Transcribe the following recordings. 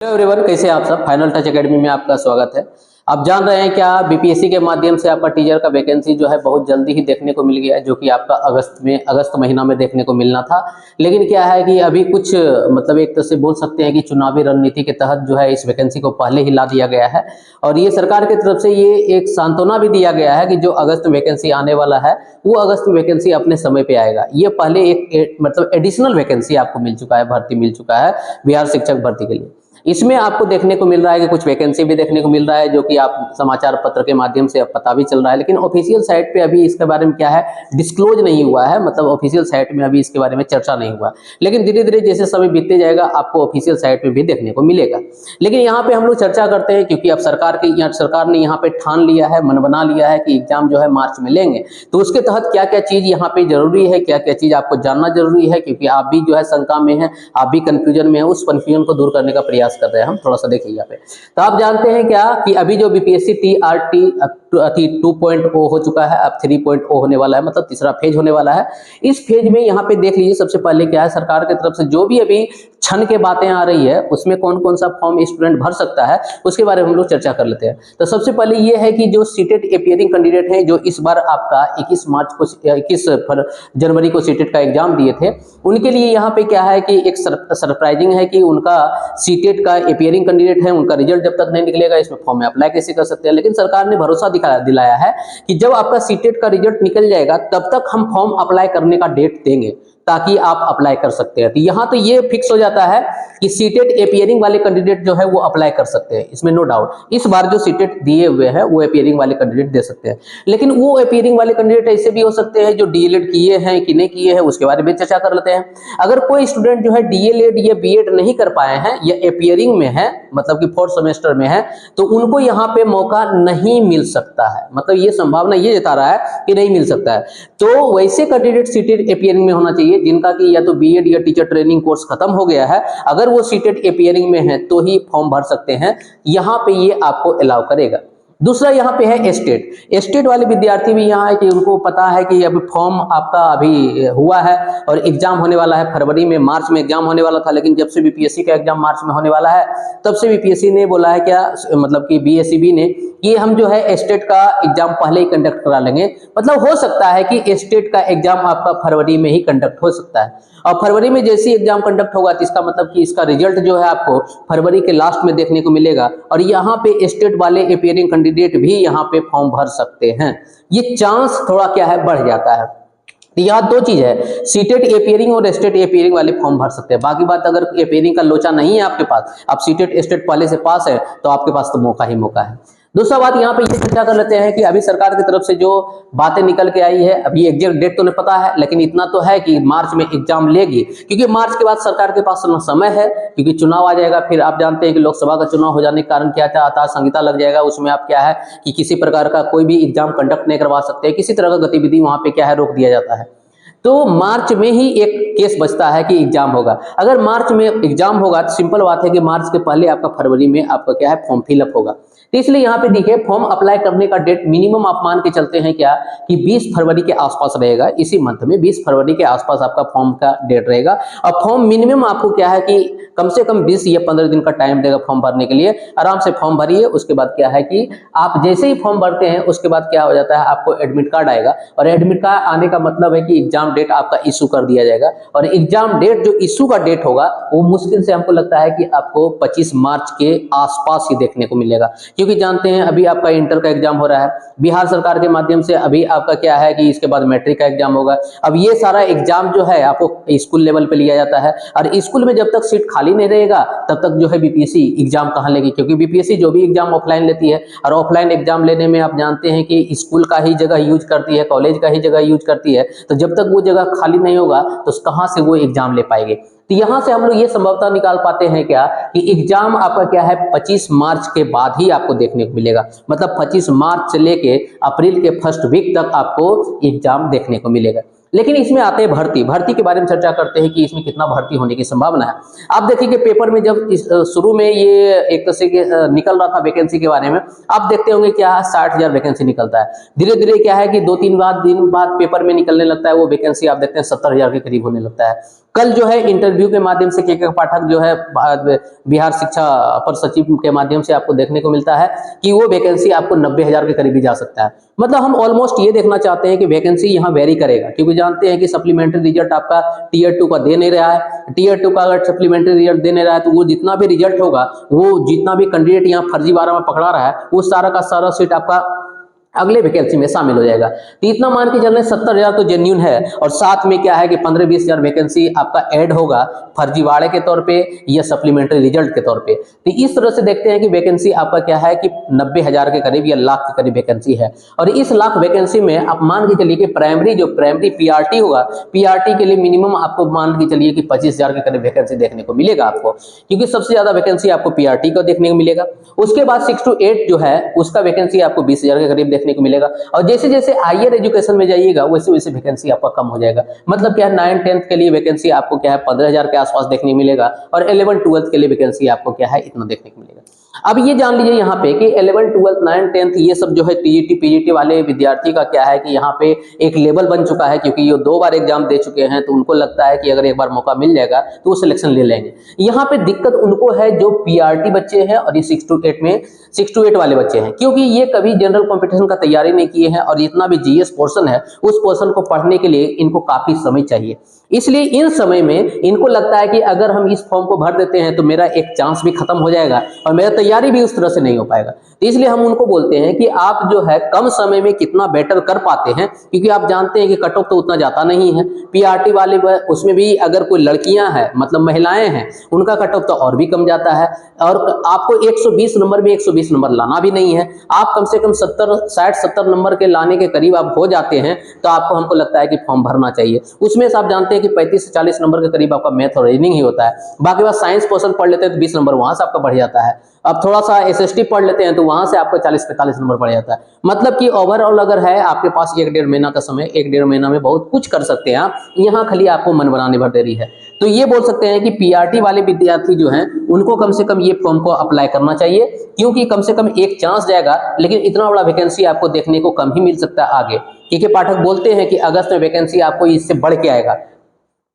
Hello everyone, कैसे हैं आप सब। फाइनल टच एकेडमी में आपका स्वागत है। आप जान रहे हैं क्या, बीपीएससी के माध्यम से आपका टीचर का वैकेंसी जो है बहुत जल्दी ही देखने को मिल गया है, जो कि आपका अगस्त महीना में देखने को मिलना था। लेकिन क्या है कि अभी कुछ मतलब एक तरह से बोल सकते हैं कि चुनावी रणनीति के तहत जो है इस वैकेंसी को पहले ही ला दिया गया है। और ये सरकार की तरफ से ये एक सांत्वना भी दिया गया है कि जो अगस्त में वैकेंसी आने वाला है वो अगस्त में वैकेंसी अपने समय पे आएगा। ये पहले एक मतलब एडिशनल वैकेंसी आपको मिल चुका है, भर्ती मिल चुका है बिहार शिक्षक भर्ती के लिए। इसमें आपको देखने को मिल रहा है कि कुछ वैकेंसी भी देखने को मिल रहा है, जो कि आप समाचार पत्र के माध्यम से अब पता भी चल रहा है। लेकिन ऑफिशियल साइट पे अभी इसके बारे में क्या है, डिस्क्लोज नहीं हुआ है, मतलब ऑफिशियल साइट में अभी इसके बारे में चर्चा नहीं हुआ। लेकिन धीरे धीरे जैसे समय बीतते जाएगा आपको ऑफिशियल साइट पे भी देखने को मिलेगा। लेकिन यहाँ पे हम लोग चर्चा करते हैं क्योंकि अब सरकार ने यहाँ पे ठान लिया है, मन बना लिया है कि एग्जाम जो है मार्च में लेंगे। तो उसके तहत क्या क्या चीज यहाँ पे जरूरी है, क्या क्या चीज आपको जानना जरूरी है, क्योंकि आप भी जो है शंका में है, आप भी कंफ्यूजन में है, उस कंफ्यूजन को दूर करने का प्रयास कर रहे हैं हम। थोड़ा सा देखिए यहाँ पे। तो आप जानते हैं क्या कि अभी जो बीपीएससी टीआरटी 2.0 हो चुका है, अब 3.0 होने वाला है, मतलब तीसरा फेज होने वाला है। इस फेज में यहाँ पे देख लीजिए, सबसे पहले क्या है, सरकार की तरफ से जो भी अभी क्षण के बातें आ रही है उसमें कौन कौन सा फॉर्म स्टूडेंट भर सकता है उसके बारे में हम लोग चर्चा कर लेते हैं। तो सबसे पहले ये है कि जो सीटेट अपीयरिंग कैंडिडेट हैं, जो इस बार आपका 21 जनवरी को सीटेट का एग्जाम दिए थे, उनके लिए यहाँ पे क्या है कि एक सरप्राइजिंग है कि उनका सीटेट का अपीयरिंग कैंडिडेट है, उनका रिजल्ट जब तक नहीं निकलेगा इसमें फॉर्म में अप्लाई कैसे कर सकते हैं। लेकिन सरकार ने भरोसा दिलाया है कि जब आपका सीटेट का रिजल्ट निकल जाएगा तब तक हम फॉर्म अप्लाई करने का डेट देंगे ताकि आप अप्लाई कर सकते हैं। तो यहाँ तो ये फिक्स हो जाता है कि सीटेट अपीयरिंग वाले कैंडिडेट जो है वो अप्लाई कर सकते हैं, इसमें नो डाउट। इस बार जो सीटेट दिए हुए हैं वो अपीयरिंग वाले कैंडिडेट दे सकते हैं। लेकिन वो अपीयरिंग वाले कैंडिडेट ऐसे भी हो सकते हैं जो डीएलएड किए हैं कि नहीं किए हैं, उसके बारे में चर्चा कर लेते हैं। अगर कोई स्टूडेंट जो है डीएलएड या बीएड नहीं कर पाए हैं या अपीयरिंग में है, मतलब कि 4th सेमेस्टर में है, तो उनको यहाँ पे मौका नहीं मिल सकता है, मतलब ये संभावना ये जता रहा है कि नहीं मिल सकता है। तो वैसे कैंडिडेट सीटेट अपीयरिंग में होना चाहिए जिनका कि या तो बीएड या टीचर ट्रेनिंग कोर्स खत्म हो गया है। अगर वो सीटेट अपीयरिंग में है तो ही फॉर्म भर सकते हैं, यहाँ पे ये आपको अलाउ करेगा। दूसरा यहाँ पे है स्टेट वाले विद्यार्थी भी यहाँ है कि उनको पता है कि अभी फॉर्म आपका अभी हुआ है और एग्जाम होने वाला है फरवरी में, मार्च में एग्जाम होने वाला था। लेकिन जब से बीपीएससी का एग्जाम मार्च में होने वाला है तब से बीपीएससी ने बोला है क्या, मतलब कि बीएसईबी ने, कि हम जो है स्टेट का एग्जाम पहले ही कंडक्ट करा लेंगे। मतलब हो सकता है कि स्टेट का एग्जाम आपका फरवरी में ही कंडक्ट हो सकता है। और फरवरी में जैसे एग्जाम कंडक्ट होगा तो इसका मतलब कि इसका रिजल्ट जो है आपको फरवरी के लास्ट में देखने को मिलेगा। और यहाँ पे स्टेट वाले अपीयरिंग कैंडिडेट भी यहाँ पे फॉर्म भर सकते हैं। ये चांस थोड़ा क्या है, बढ़ जाता है। तो यहाँ दो चीज है, सीटेट अपीयरिंग और स्टेट अपीयरिंग वाले फॉर्म भर सकते हैं। बाकी बात, अगर अपीयरिंग का लोचा नहीं है आपके पास, आप सीटेट स्टेट पहले से पास है, तो आपके पास तो मौका ही मौका है। दूसरा बात यहाँ पे ये चर्चा कर लेते हैं कि अभी सरकार की तरफ से जो बातें निकल के आई है, अभी एग्जैक्ट डेट तो नहीं पता है, लेकिन इतना तो है कि मार्च में एग्जाम लेगी, क्योंकि मार्च के बाद सरकार के पास समय है, क्योंकि चुनाव आ जाएगा। फिर आप जानते हैं कि लोकसभा का चुनाव हो जाने के कारण क्या आचार संहिता लग जाएगा, उसमें आप क्या है कि किसी प्रकार का कोई भी एग्जाम कंडक्ट नहीं करवा सकते, किसी तरह का गतिविधि वहां पे क्या है रोक दिया जाता है। तो मार्च में ही एक केस बचता है कि एग्जाम होगा। अगर मार्च में एग्जाम होगा तो सिंपल बात है कि मार्च के पहले आपका फरवरी में आपका क्या है फॉर्म फिलअप होगा। तो इसलिए यहाँ पे देखिए, फॉर्म अप्लाई करने का डेट मिनिमम आप मान के चलते हैं क्या कि 20 फरवरी के आसपास रहेगा। इसी मंथ में 20 फरवरी के आसपास आपका फॉर्म का डेट रहेगा। और फॉर्म मिनिमम आपको क्या है कि कम से कम 20 या 15 दिन का टाइम देगा फॉर्म भरने के लिए। आराम से फॉर्म भरिए। उसके बाद क्या है कि आप जैसे ही फॉर्म भरते हैं उसके बाद क्या हो जाता है, आपको एडमिट कार्ड आएगा। और एडमिट कार्ड आने का मतलब है कि एग्जाम डेट आपका इशू कर दिया जाएगा। और एग्जाम डेट जो इशू का डेट होगा वो मुश्किल से हमको लगता है कि आपको 25 मार्च के आसपास ही देखने को मिलेगा, क्योंकि जानते हैं अभी आपका इंटर का एग्जाम हो रहा है बिहार सरकार के माध्यम से। अभी आपका क्या है कि इसके बाद मैट्रिक का एग्जाम होगा। अब ये सारा एग्जाम जो है आपको स्कूल लेवल पे लिया जाता है, और स्कूल में जब तक सीट खाली नहीं रहेगा तब तक जो है बीपीएससी एग्जाम कहाँ लेगी, क्योंकि बीपीएससी जो भी एग्जाम ऑफलाइन लेती है, और ऑफलाइन एग्जाम लेने में आप जानते हैं कि स्कूल का ही जगह यूज करती है, कॉलेज का ही जगह यूज करती है। तो जब तक वो जगह खाली नहीं होगा तो कहाँ से वो एग्जाम ले पाएंगे। तो यहां से हम लोग ये संभवतः निकाल पाते हैं क्या कि एग्जाम आपका क्या है 25 मार्च के बाद ही आपको देखने को मिलेगा। मतलब 25 मार्च से लेके अप्रैल के फर्स्ट वीक तक आपको एग्जाम देखने को मिलेगा। लेकिन इसमें आते हैं भर्ती के बारे में चर्चा करते हैं कि इसमें कितना भर्ती होने की संभावना है। आप देखिए कि पेपर में जब शुरू में ये एक तरह से निकल रहा था वैकेंसी के बारे में, आप देखते होंगे क्या 60,000 वैकेंसी निकलता है। धीरे धीरे क्या है कि 2-3 दिन बाद पेपर में निकलने लगता है वो वैकेंसी, आप देखते हैं 70,000 के करीब होने लगता है। कल जो है इंटरव्यू के माध्यम से के पाठक जो है बिहार शिक्षा अपर सचिव के माध्यम से आपको देखने को मिलता है कि वो वैकेंसी आपको 90,000 के करीब भी जा सकता है। मतलब हम ऑलमोस्ट ये देखना चाहते हैं कि वैकेंसी यहाँ वेरी करेगा, क्योंकि जानते हैं कि सप्लीमेंट्री रिजल्ट आपका टीयर 2 का दे नहीं रहा है। टीयर 2 का अगर सप्लीमेंट्री रिजल्ट दे नहीं रहा है तो वो जितना भी रिजल्ट होगा, वो जितना भी कैंडिडेट यहाँ फर्जीवाड़ा में पकड़ा रहा है, वो सारा का सारा सीट आपका अगले वैकेंसी में शामिल हो जाएगा। तो इतना मान के चलने 70,000 तो जेन्युइन है, और साथ में क्या है कि 15-20 हजार वैकेंसी आपका ऐड होगा फर्जीवाड़े के तौर पे या सप्लीमेंट्री रिजल्ट के तौर पे। तो इस तरह से देखते हैं कि वैकेंसी आपका क्या है कि 90,000 के करीब या लाख के करीब वैकेंसी है। और इस लाख वैकेंसी में आप मान के चलिए कि प्राइमरी पीआरटी होगा, पीआरटी के लिए मिनिमम आपको मान के चलिए कि 25,000 के करीब वैकेंसी देखने को मिलेगा आपको, क्योंकि सबसे ज्यादा वैकेंसी आपको पीआरटी को देखने को मिलेगा। उसके बाद 6 to 8 जो है उसका वैकेंसी आपको 20,000 के करीब देखने को मिलेगा। और जैसे जैसे हायर एजुकेशन में जाइएगा वैसे वैसे वैकेंसी आपका कम हो जाएगा। मतलब क्या है 9th-10th के लिए वैकेंसी आपको क्या है 15,000 के आसपास देखने को मिलेगा, और 11th-12th के लिए वैकेंसी आपको क्या है इतना देखने को मिलेगा। अब ये जान लीजिए यहाँ पे कि 11th, 12th, 9th, 10th ये सब जो है टीजीटी पीजीटी वाले विद्यार्थी का क्या है कि यहाँ पे एक लेवल बन चुका है, क्योंकि ये 2 बार एग्जाम दे चुके हैं, तो उनको लगता है कि अगर एक बार मौका मिल जाएगा तो वो सिलेक्शन ले लेंगे। यहाँ पे दिक्कत उनको है जो पीआरटी बच्चे हैं और ये 6 to 8 वाले बच्चे हैं, क्योंकि ये कभी जनरल कॉम्पिटिशन का तैयारी नहीं किए हैं, और जितना भी जीएस पोर्शन है उस पोर्शन को पढ़ने के लिए इनको काफी समय चाहिए। इसलिए इन समय में इनको लगता है कि अगर हम इस फॉर्म को भर देते हैं तो मेरा एक चांस भी खत्म हो जाएगा और मेरा तैयारी भी उस तरह से नहीं हो पाएगा। तो इसलिए हम उनको बोलते हैं कि आप जो है कम समय में कितना बेटर कर पाते हैं, क्योंकि आप जानते हैं कि कट ऑफ तो उतना जाता नहीं है। पीआरटी वाले उसमें भी अगर कोई लड़कियां हैं मतलब महिलाएं हैं उनका कट ऑफ तो और भी कम जाता है, और आपको 120 नंबर में 120 नंबर लाना भी नहीं है। आप कम से कम 60-70 नंबर के लाने के करीब आप हो जाते हैं तो आपको हमको लगता है कि फॉर्म भरना चाहिए। उसमें से आप जानते हैं कि 35 से 40 नंबर के करीब आपका मैथ और रीजनिंग ही होता है। बाकी बात साइंस पोर्शन पढ़ लेते हैं तो 20 नंबर वहां से आपका बढ़ जाता है। अब थोड़ा सा एसएसटी पढ़ लेते हैं तो वहां से आपका 40-45 नंबर बढ़ जाता है। मतलब कि ओवरऑल अगर है आपके पास 1-1.5 महीना का समय, 1-1.5 महीना में बहुत कुछ कर सकते हैं आप। यहाँ खाली आपको मन बनाने भर देरी है। तो ये बोल सकते हैं कि पीआरटी वाले विद्यार्थी जो हैं उनको कम से कम ये फॉर्म को अप्लाई करना चाहिए, क्योंकि कम से कम एक चांस जाएगा, लेकिन इतना बड़ा वैकेंसी आपको देखने को कम ही मिल सकता है आगे। क्योंकि पाठक बोलते हैं कि अगस्त में वैकेंसी आपको इससे बढ़ के आएगा,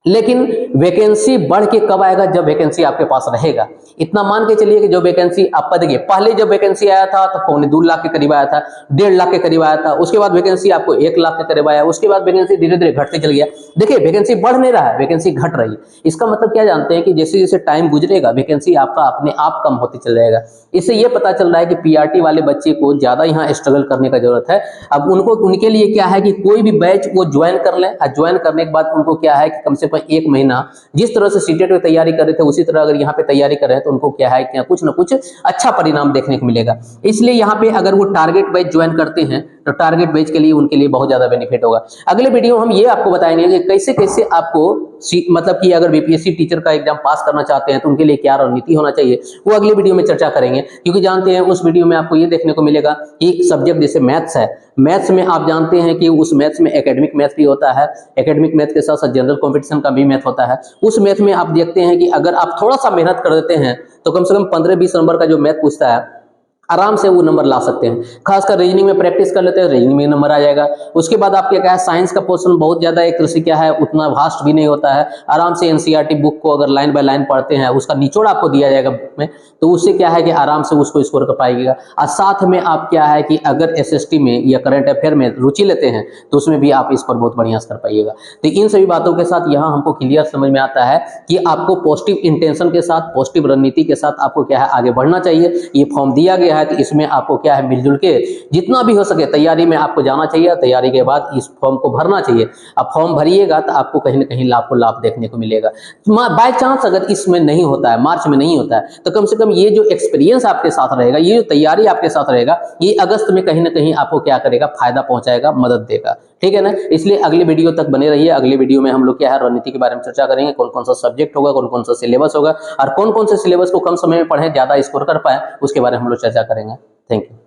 लेकिन वैकेंसी बढ़ के कब आएगा? जब वैकेंसी आपके पास रहेगा। इतना मान के चलिए कि जो वैकेंसी आप देखिए पहले जब वैकेंसी आया था तो 2.25 लाख के करीब आया था, 1.5 लाख के करीब आया था। उसके बाद वैकेंसी आपको 1 लाख के करीब आया। उसके बाद वैकेंसी धीरे धीरे घटते चल गया। देखिए वैकेंसी बढ़ नहीं रहा है, वैकेंसी घट रही है। इसका मतलब क्या जानते हैं कि जैसे जैसे टाइम गुजरेगा वैकेंसी आपका अपने आप कम होते चल जाएगा। इससे ये पता चल रहा है कि पीआरटी वाले बच्चे को ज्यादा यहाँ स्ट्रगल करने का जरूरत है। अब उनके लिए क्या है कि कोई भी बैच वो ज्वाइन कर लें, और ज्वाइन करने के बाद उनको क्या है कि कम से कम 1 महीना जिस तरह से सीटेट में तैयारी कर रहे थे उसी तरह अगर यहाँ पे तैयारी कर रहे हैं तो उनको क्या है कि कुछ ना कुछ अच्छा परिणाम देखने को मिलेगा। इसलिए यहाँ पे अगर वो टारगेट बैच ज्वाइन करते हैं तो टारगेट बैच के लिए उनके लिए बहुत ज्यादा बेनिफिट होगा। अगले वीडियो हम ये आपको बताएंगे कि कैसे कैसे आपको मतलब कि अगर बीपीएससी टीचर का एग्जाम पास करना चाहते हैं तो उनके लिए क्या रणनीति होना चाहिए, वो अगले वीडियो में चर्चा करेंगे। क्योंकि जानते हैं उस वीडियो में आपको ये देखने को मिलेगा कि सब्जेक्ट जैसे मैथ्स है, मैथ्स में आप जानते हैं कि उस मैथ्स में एकेडमिक मैथ भी होता है, एकेडमिक मैथ के साथ साथ जनरल कॉम्पिटिशन का भी मैथ होता है। उस मैथ में आप देखते हैं कि अगर आप थोड़ा सा मेहनत कर देते हैं तो कम से कम 15-20 नंबर का जो मैथ पूछता है आराम से वो नंबर ला सकते हैं। खासकर रीजनिंग में प्रैक्टिस कर लेते हैं, रीजनिंग में नंबर आ जाएगा। उसके बाद आपके क्या है साइंस का पोर्शन बहुत ज्यादा एक तरह से क्या है उतना वास्ट भी नहीं होता है। आराम से एनसीईआरटी बुक को अगर लाइन बाय लाइन पढ़ते हैं उसका निचोड़ आपको दिया जाएगा बुक में, तो उससे क्या है कि आराम से उसको स्कोर कर पाएगा। और साथ में आप क्या है कि अगर एसएसटी में या करंट अफेयर में रुचि लेते हैं तो उसमें भी आप स्कोर बहुत बढ़िया कर पाइएगा। तो इन सभी बातों के साथ यहाँ हमको क्लियर समझ में आता है कि आपको पॉजिटिव इंटेंशन के साथ, पॉजिटिव रणनीति के साथ आपको क्या है आगे बढ़ना चाहिए। ये फॉर्म दिया गया है तो इसमें आपको क्या है मिलजुल के जितना भी हो सके तैयारी में आपको जाना चाहिए। तैयारी के बाद इस फॉर्म को भरना चाहिए। अब फॉर्म भरिएगा तो आपको कहीं ना कहीं लाभ देखने को मिलेगा। बाय चांस अगर इसमें नहीं होता है, मार्च में नहीं होता है, तो कम से कम ये जो एक्सपीरियंस आपके साथ रहेगा, ये जो तैयारी आपके साथ रहेगा, ये अगस्त में कहीं ना कहीं आपको क्या करेगा, फायदा पहुंचाएगा, मदद देगा। ठीक है ना। इसलिए अगले वीडियो तक बने रहिए। अगले वीडियो में हम लोग क्या है रणनीति के बारे में चर्चा करेंगे, कौन कौन सा सब्जेक्ट होगा, कौन कौन सा सिलेबस होगा, और कौन कौन से सिलेबस को कम समय में पढ़े ज्यादा स्कोर कर पाए उसके बारे में हम लोग चर्चा करेंगे। Thank you.